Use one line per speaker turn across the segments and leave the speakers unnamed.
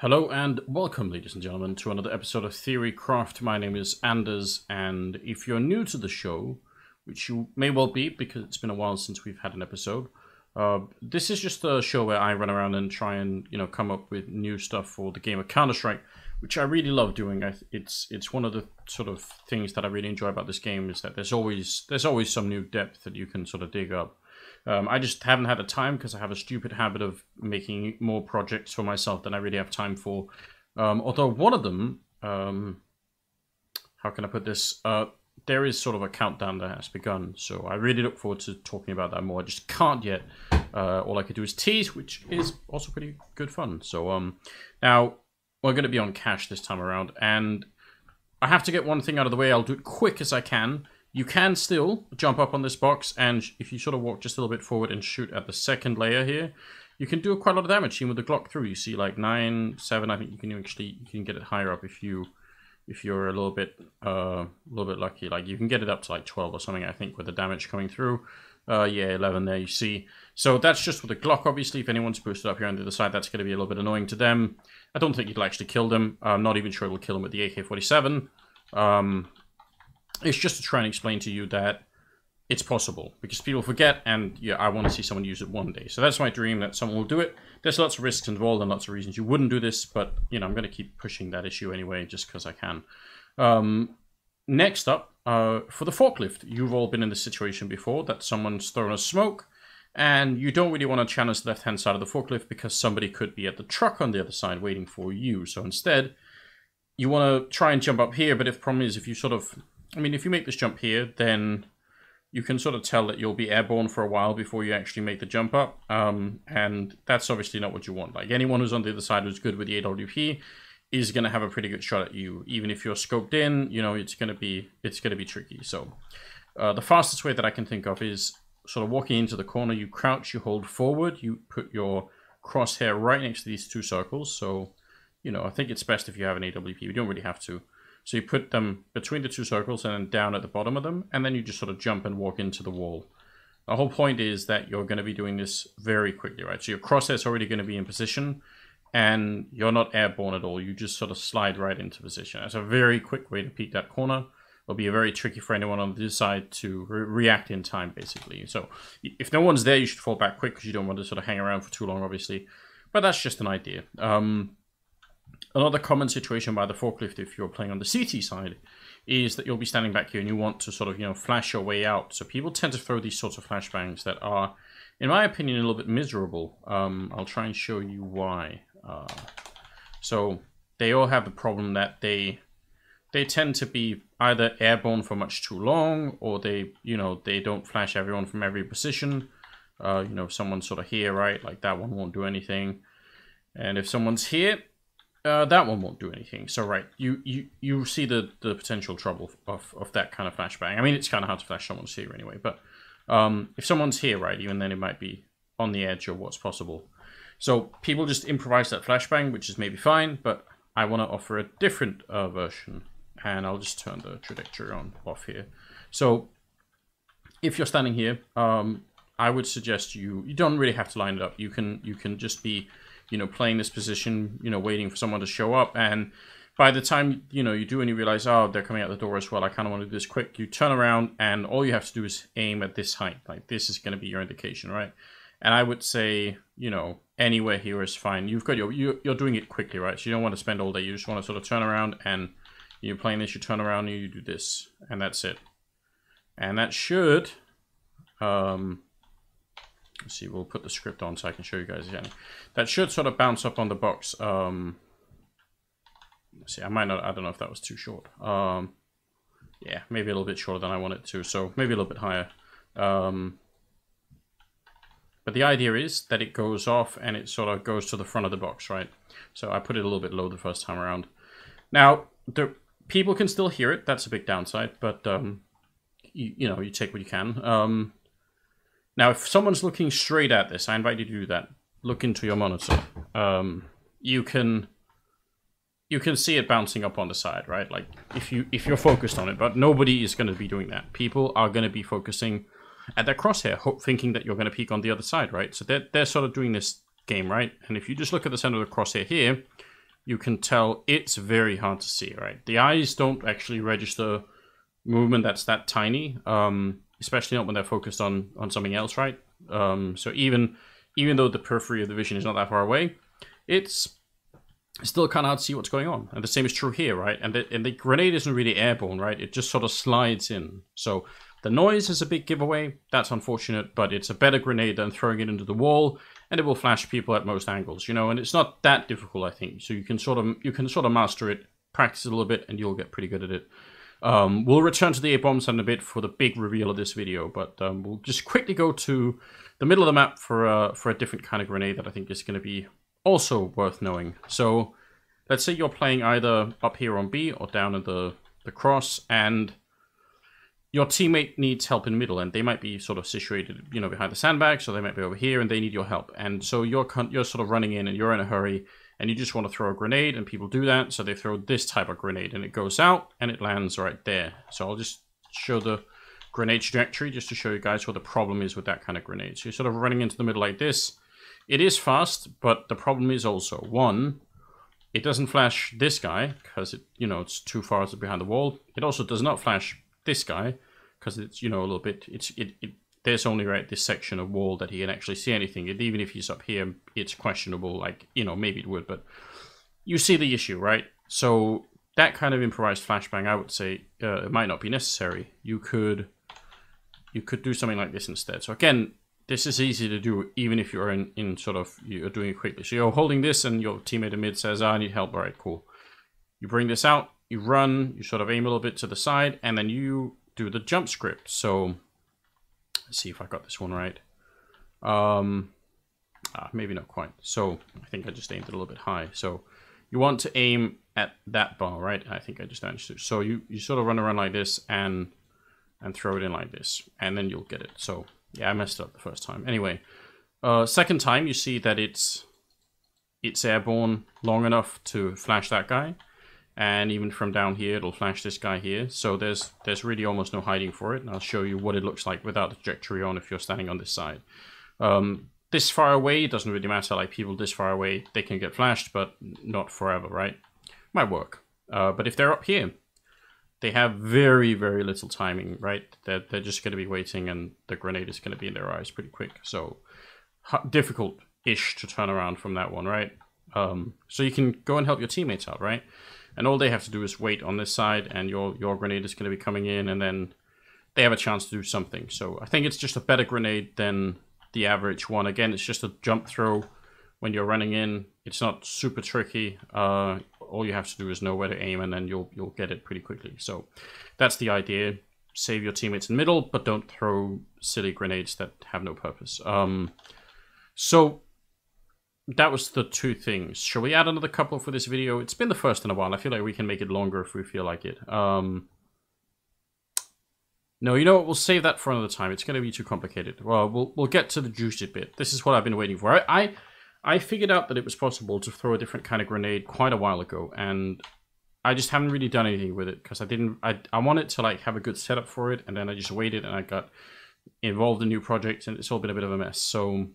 Hello and welcome, ladies and gentlemen, to another episode of Theorycraft. My name is Anders, and if you're new to the show, which you may well be because it's been a while since we've had an episode, this is just a show where I run around and try and come up with new stuff for the game of Counter-Strike, which I really love doing. It's one of the sort of things that I really enjoy about this game is that there's always some new depth that you can sort of dig up. I just haven't had the time because I have a stupid habit of making more projects for myself than I really have time for. Although one of them, how can I put this? There is sort of a countdown that has begun, so I really look forward to talking about that more. I just can't yet. All I could do is tease, which is also pretty good fun. So now we're going to be on cash this time around, and I have to get one thing out of the way. I'll do it quick as I can. You can still jump up on this box, and if you sort of walk just a little bit forward and shoot at the second layer here, you can do quite a lot of damage. Even with the Glock through, you see like 9, 7. I think you can get it higher up if you're a little bit lucky. Like you can get it up to like 12 or something, I think, with the damage coming through. Yeah, 11 there, you see. So that's just with the Glock, obviously. If anyone's boosted up here on the other side, that's going to be a little bit annoying to them. I don't think it'll actually kill them. I'm not even sure it'll kill them with the AK-47. It's just to try and explain to you that it's possible, because people forget, and yeah, I want to see someone use it one day. So that's my dream, that someone will do it. There's lots of risks involved and lots of reasons you wouldn't do this, but I'm going to keep pushing that issue anyway, just because I can. Next up, for the forklift, you've all been in this situation before, that someone's thrown a smoke, and you don't really want to challenge the left-hand side of the forklift because somebody could be at the truck on the other side waiting for you. So instead, you want to try and jump up here, but the problem is if you sort of... if you make this jump here, then you can sort of tell that you'll be airborne for a while before you actually make the jump up. And that's obviously not what you want. Like anyone who's on the other side who's good with the AWP is going to have a pretty good shot at you. Even if you're scoped in, it's going to be tricky. So the fastest way that I can think of is sort of walking into the corner. You crouch, you hold forward, you put your crosshair right next to these two circles. So, I think it's best if you have an AWP. You don't really have to. So you put them between the two circles and then down at the bottom of them, and then you just sort of jump and walk into the wall. The whole point is that you're going to be doing this very quickly, right? So your crosshair's already going to be in position, and you're not airborne at all. You just sort of slide right into position. That's a very quick way to peek that corner. It'll be very tricky for anyone on this side to react in time, basically. So if no one's there, you should fall back quick because you don't want to sort of hang around for too long, obviously. But that's just an idea. Another common situation by the forklift, if you're playing on the CT side, is that you'll be standing back here and you want to sort of, flash your way out. So people tend to throw these sorts of flashbangs that are, in my opinion, a little bit miserable. I'll try and show you why. So they all have the problem that they tend to be either airborne for much too long, or they don't flash everyone from every position. If someone's sort of here, right, like that one won't do anything. And if someone's here, that one won't do anything. So right, you see the potential trouble of that kind of flashbang. It's kind of hard to flash someone's here anyway, but if someone's here, right, even then it might be on the edge of what's possible. So people just improvise that flashbang, which is maybe fine, but I want to offer a different version, and I'll just turn the trajectory off here. So if you're standing here, I would suggest you don't really have to line it up. You can just be playing this position, waiting for someone to show up. And by the time, you do and you realize, oh, they're coming out the door as well, I kind of want to do this quick. You turn around and all you have to do is aim at this height. Like this is going to be your indication, right? And I would say, anywhere here is fine. You've got you're doing it quickly, right? So you don't want to spend all day. You just want to sort of turn around and you're playing this, you turn around and you do this, and that's it. And that should, let's see, we'll put the script on so I can show you guys again. That should sort of bounce up on the box. Let's see, I don't know if that was too short. Yeah, maybe a little bit shorter than I want it to, so maybe a little bit higher. But the idea is that it goes off and it sort of goes to the front of the box, right? So I put it a little bit low the first time around. Now, the people can still hear it. That's a big downside, but you take what you can. Now, if someone's looking straight at this, I invite you to do that. Look into your monitor. You can see it bouncing up on the side, right? Like if you're focused on it, but nobody is going to be doing that. People are going to be focusing at their crosshair, thinking that you're going to peek on the other side, right? So they're sort of doing this game, right? And if you just look at the center of the crosshair here, you can tell it's very hard to see, right? The eyes don't actually register movement that's that tiny, especially not when they're focused on something else, right? So even though the periphery of the vision is not that far away, it's still kind of hard to see what's going on. And the same is true here, right? And the grenade isn't really airborne, right? It just sort of slides in. So the noise is a big giveaway. That's unfortunate, but it's a better grenade than throwing it into the wall, and it will flash people at most angles, you know. And it's not that difficult, I think. So you can sort of master it, practice it a little bit, and you'll get pretty good at it. We'll return to the A-bombs in a bit for the big reveal of this video, but we'll just quickly go to the middle of the map for a different kind of grenade that I think is going to be also worth knowing. So let's say you're playing either up here on B or down in the cross, and your teammate needs help in the middle, and they might be sort of situated, you know, behind the sandbag, so they might be over here, and they need your help. And so you're sort of running in, and you're in a hurry, and you just want to throw a grenade, and people do that, so they throw this type of grenade, and it goes out, and it lands right there. So I'll just show the grenade trajectory, just to show you guys what the problem is with that kind of grenade. So you're sort of running into the middle like this. It is fast, but the problem is also, one, it doesn't flash this guy, because it, you know, it's too far behind the wall. It also does not flash this guy, because it's, you know, a little bit, there's only right this section of wall that he can actually see anything. And even if he's up here, it's questionable, like, you know, maybe it would, but you see the issue, right? So that kind of improvised flashbang, I would say, it might not be necessary. You could do something like this instead. So again, this is easy to do even if you're in sort of, you're doing it quickly. So you're holding this and your teammate in mid says, oh, I need help. All right, cool. You bring this out, you run, you sort of aim a little bit to the side, and then you do the jump script. So let's see if I got this one right. Maybe not quite. So I think I just aimed it a little bit high. So you want to aim at that bar, right? I think I just managed to. So you sort of run around like this and throw it in like this, and then you'll get it. So yeah, I messed up the first time. Anyway, second time you see that it's airborne long enough to flash that guy. And even from down here, it'll flash this guy here. So there's really almost no hiding for it. And I'll show you what it looks like without the trajectory on if you're standing on this side. This far away, it doesn't really matter. Like, people this far away, they can get flashed, but not forever, right? Might work. But if they're up here, they have very, very little timing, right? They're just going to be waiting, and the grenade is going to be in their eyes pretty quick. So difficult-ish to turn around from that one, right? So you can go and help your teammates out, right? And all they have to do is wait on this side, and your grenade is going to be coming in, and then they have a chance to do something. So I think it's just a better grenade than the average one. Again, it's just a jump throw when you're running in. It's not super tricky. All you have to do is know where to aim, and then you'll get it pretty quickly. So that's the idea. Save your teammates in the middle, but don't throw silly grenades that have no purpose. So that was the two things. Shall we add another couple for this video? It's been the first in a while. I feel like we can make it longer if we feel like it. No, you know what? We'll save that for another time. It's going to be too complicated. Well, we'll get to the juicy bit. This is what I've been waiting for. I figured out that it was possible to throw a different kind of grenade quite a while ago, and I just haven't really done anything with it because I wanted to like have a good setup for it, and then I just waited and I got involved in new projects, and it's all been a bit of a mess. So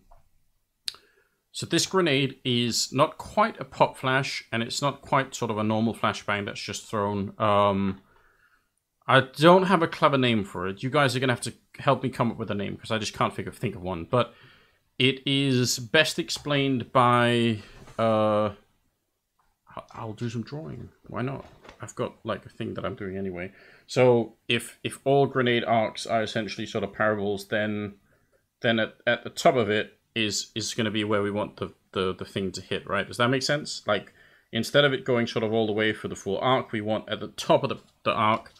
this grenade is not quite a pop flash, and it's not quite sort of a normal flashbang that's just thrown. I don't have a clever name for it. You guys are going to have to help me come up with a name, because I just can't think of one. But it is best explained by... I'll do some drawing. Why not? I've got like a thing that I'm doing anyway. So if all grenade arcs are essentially sort of parables, then at the top of it is going to be where we want the thing to hit, right? Does that make sense? Like, instead of it going sort of all the way for the full arc, we want at the top of the arc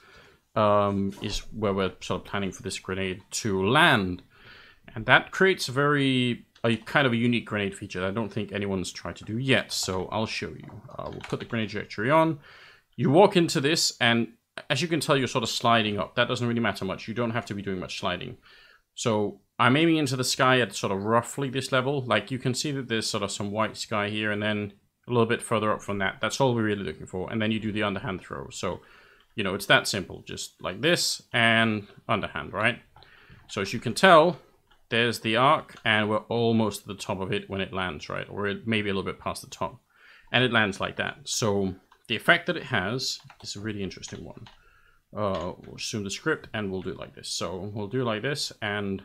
is where we're sort of planning for this grenade to land. And that creates a kind of a unique grenade feature that I don't think anyone's tried to do yet. So I'll show you. We'll put the grenade trajectory on. You walk into this, and as you can tell, you're sort of sliding up. That doesn't really matter much. You don't have to be doing much sliding. So I'm aiming into the sky at sort of roughly this level. Like, you can see that there's sort of some white sky here, and then a little bit further up from that. That's all we're really looking for. And then you do the underhand throw. So, you know, it's that simple. Just like this and underhand, right? So as you can tell, there's the arc, and we're almost at the top of it when it lands, right? Or maybe a little bit past the top. and it lands like that. So the effect that it has is a really interesting one. We'll assume the script, and we'll do it like this. So we'll do it like this, and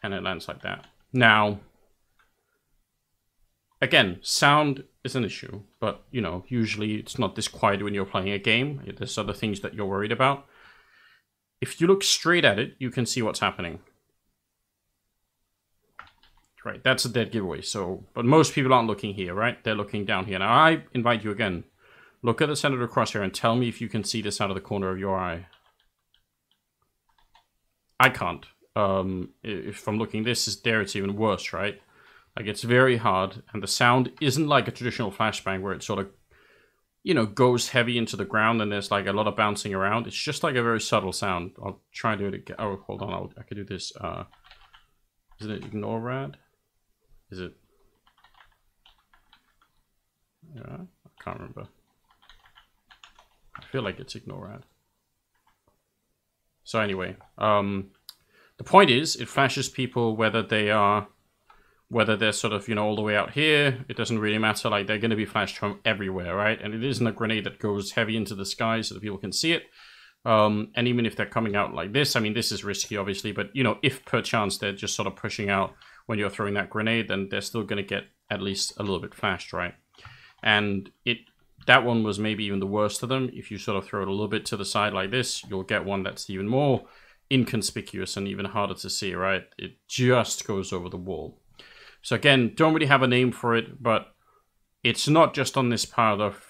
it lands like that. Now, again, sound is an issue, but, you know, usually it's not this quiet when you're playing a game. There's other things that you're worried about. If you look straight at it, you can see what's happening. Right, that's a dead giveaway. So, but most people aren't looking here, right? They're looking down here. Now, I invite you again. Look at the center of the crosshair and tell me if you can see this out of the corner of your eye. I can't. If I'm looking, it's even worse, right? Like, it's very hard, and the sound isn't like a traditional flashbang where it sort of, you know, goes heavy into the ground and there's like a lot of bouncing around. It's just like a very subtle sound. I'll try and do it again. Oh, hold on, I could do this. Isn't it ignore rad? Is it? Yeah, I can't remember. I feel like it's ignore rad. So anyway, the point is, it flashes people whether they're sort of, you know, all the way out here. It doesn't really matter. Like, they're going to be flashed from everywhere, right? And it isn't a grenade that goes heavy into the sky so that people can see it. And even if they're coming out like this, I mean, this is risky, obviously, but, you know, if perchance they're just sort of pushing out when you're throwing that grenade, then they're still going to get at least a little bit flashed, right? And that one was maybe even the worst of them. If you sort of throw it a little bit to the side like this, you'll get one that's even more inconspicuous and even harder to see, right? It just goes over the wall. So again, don't really have a name for it, but it's not just on this part of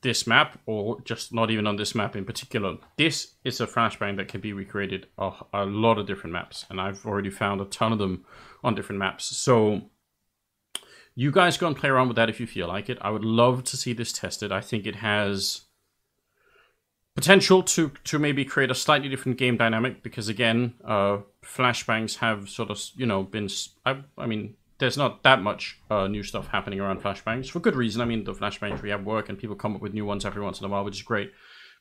this map, or just not even on this map in particular. This is a flashbang that can be recreated on a lot of different maps, and I've already found a ton of them on different maps. So you guys go and play around with that if you feel like it. I would love to see this tested. I think it has potential to maybe create a slightly different game dynamic, because again, flashbangs have sort of, you know, been, I mean, there's not that much new stuff happening around flashbangs, for good reason. I mean, the flashbangs we have work, and people come up with new ones every once in a while, which is great.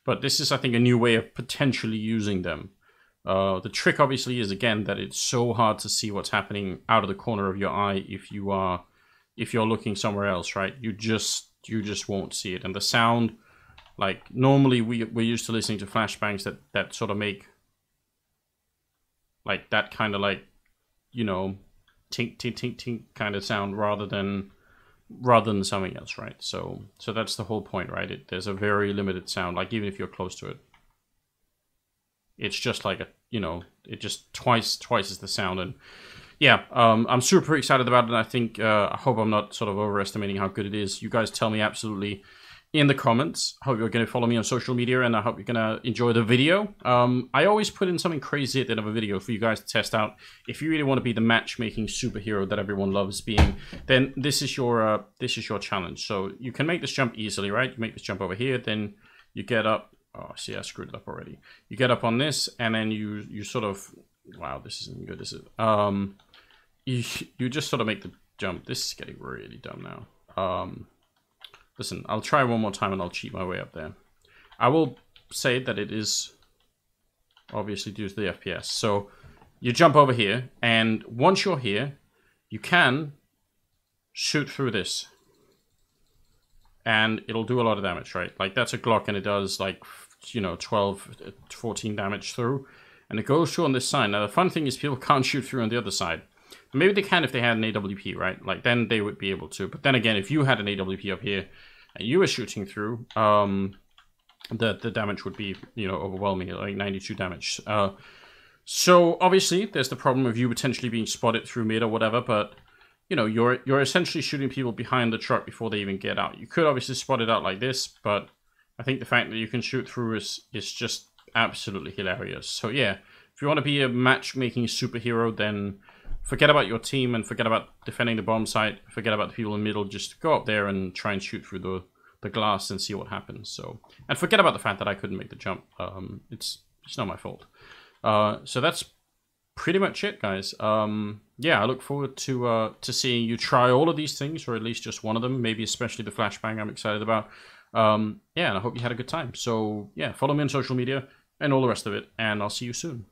But this is, I think, a new way of potentially using them. The trick, obviously, is, again, that it's so hard to see what's happening out of the corner of your eye if you're looking somewhere else, right? You just won't see it. And the sound, like, normally we're used to listening to flashbangs that sort of make, like, that kind of, like, you know, tink, tink, tink, tink kind of sound rather than something else, right? So that's the whole point, right? There's a very limited sound, like, even if you're close to it. It's just like, you know, it just twice is the sound. And yeah, I'm super excited about it. And I think, I hope I'm not sort of overestimating how good it is. You guys tell me absolutely in the comments. I hope you're going to follow me on social media, and I hope you're going to enjoy the video. I always put in something crazy at the end of a video for you guys to test out. If you really want to be the matchmaking superhero that everyone loves being, then this is your challenge. So you can make this jump easily, right? You make this jump over here, then you get up. Oh, see, I screwed it up already. You get up on this, and then you sort of, wow, this isn't good, is it? You just sort of make the jump. This is getting really dumb now. Listen, I'll try one more time and I'll cheat my way up there. I will say that it is obviously due to the FPS. So you jump over here, and once you're here, you can shoot through this. And it'll do a lot of damage, right? Like, that's a Glock, and it does, like, you know, 12, 14 damage through. And it goes through on this side. Now, the fun thing is people can't shoot through on the other side. Maybe they can if they had an AWP, right? Like, then they would be able to. But then again, if you had an AWP up here and you were shooting through, the damage would be, you know, overwhelming, like 92 damage. So obviously, there's the problem of you potentially being spotted through mid or whatever, but, you know, you're essentially shooting people behind the truck before they even get out. You could obviously spot it out like this, but I think the fact that you can shoot through is just absolutely hilarious. So yeah, if you want to be a matchmaking superhero, then forget about your team and forget about defending the bomb site. Forget about the people in the middle. Just go up there and try and shoot through the glass and see what happens. So, and forget about the fact that I couldn't make the jump. It's not my fault. So that's pretty much it, guys. Yeah, I look forward to seeing you try all of these things, or at least just one of them. Maybe especially the flashbang I'm excited about. Yeah, and I hope you had a good time. So yeah, follow me on social media and all the rest of it, and I'll see you soon.